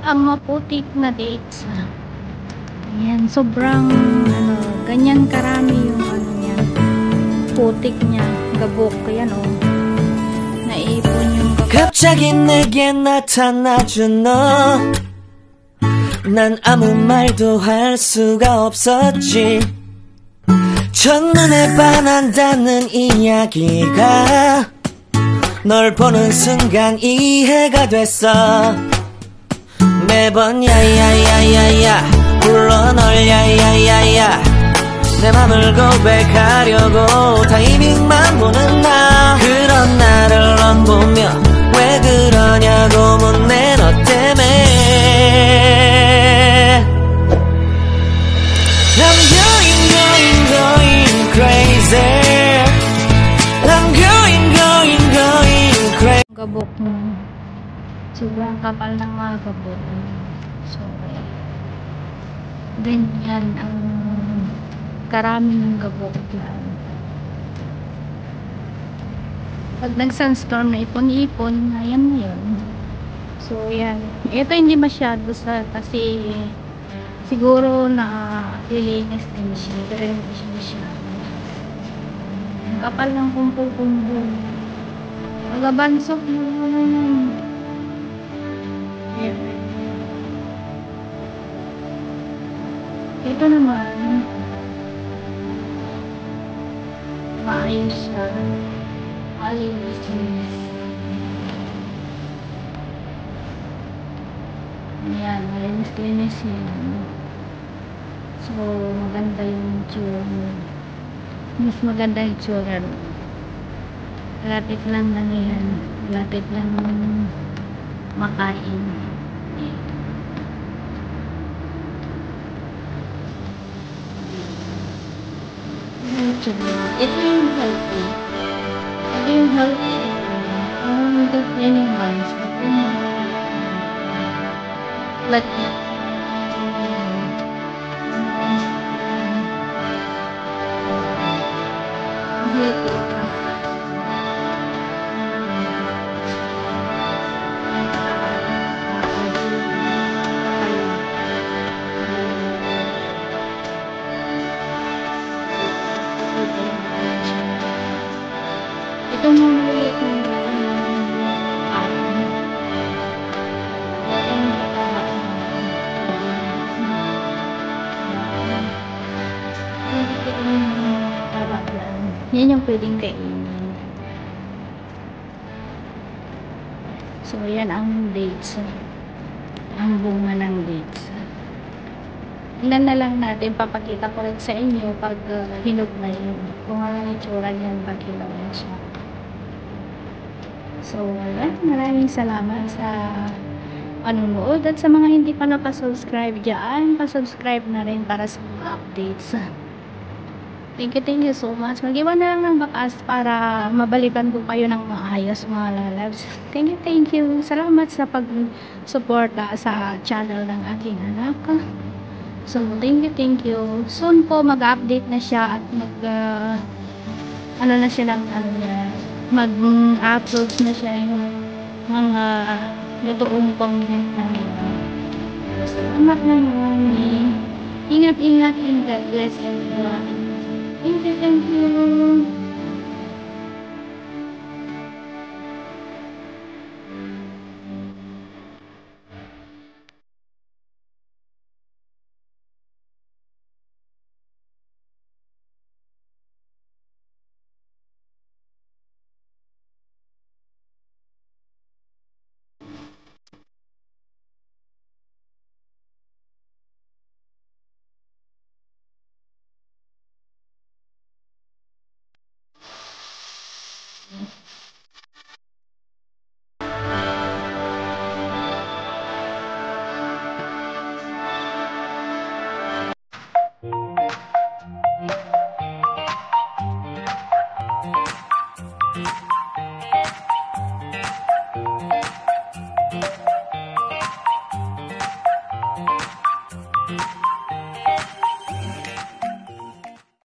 ang maputik na dates. Ayan, sobrang ganyan karami yung niya, putik niya, gabok. Ayan naipon yung gabok. 갑자기 내게 나타나준 너, 난 아무 말도 할 수가 없었지. 첫눈에 반한다는 이야기가 널 보는 순간 이해가 됐어. 매번 야야야야야 불러 널 야야야야 내 맘을 고백하려고 타이밍만 보는 나. 그런 나를 넌 보며 왜 그러냐고 묻네. 너 때문에 I'm going crazy. I'm going crazy. Gabok mo. Sobrang kapal ng mga gabok. So, ganyan ang karami ng gabok yan. Pag nag-sunstorm na ipon-ipon, ayan na yun. So, yan. Ito hindi masyado kasi siguro na lilinis din siya. Pero hindi siya masyado. Ang kapal ng kumpul-kumpul. Magabansok mo naman. Ayan. Ito naman. Maayos siya. Malinis din. Ayan, malinis-linis yan. So, maganda yung tsura. Mas maganda yung tsura. Lapit lang yan. Lapit lang makain. Ito yung healthy. Ito yung healthy. Ang good animals. Like itong maliit yan yung pwedeng kainin. So, yan ang dates. Ang bunga ng dates. Tingnan na lang natin. Papakita ko rin sa inyo pag hinog na yun. Kung ano yung tsura niyan pag hinog na siya. So, maraming salamat sa panunood. At sa mga hindi pa nakasubscribe dyan, pasubscribe na rin para sa mga updates. Thank you so much. Mag-iwan na lang ng bakas para mabalikan ko kayo ng maayos mga lalabs. Thank you. Salamat sa pag-suporta sa channel ng aking anak. So, thank you. Soon po mag-update na siya at mag-upload na siya yung mga lutoong content namin. Salamat na naman. Ingat. God bless everyone. Thank you.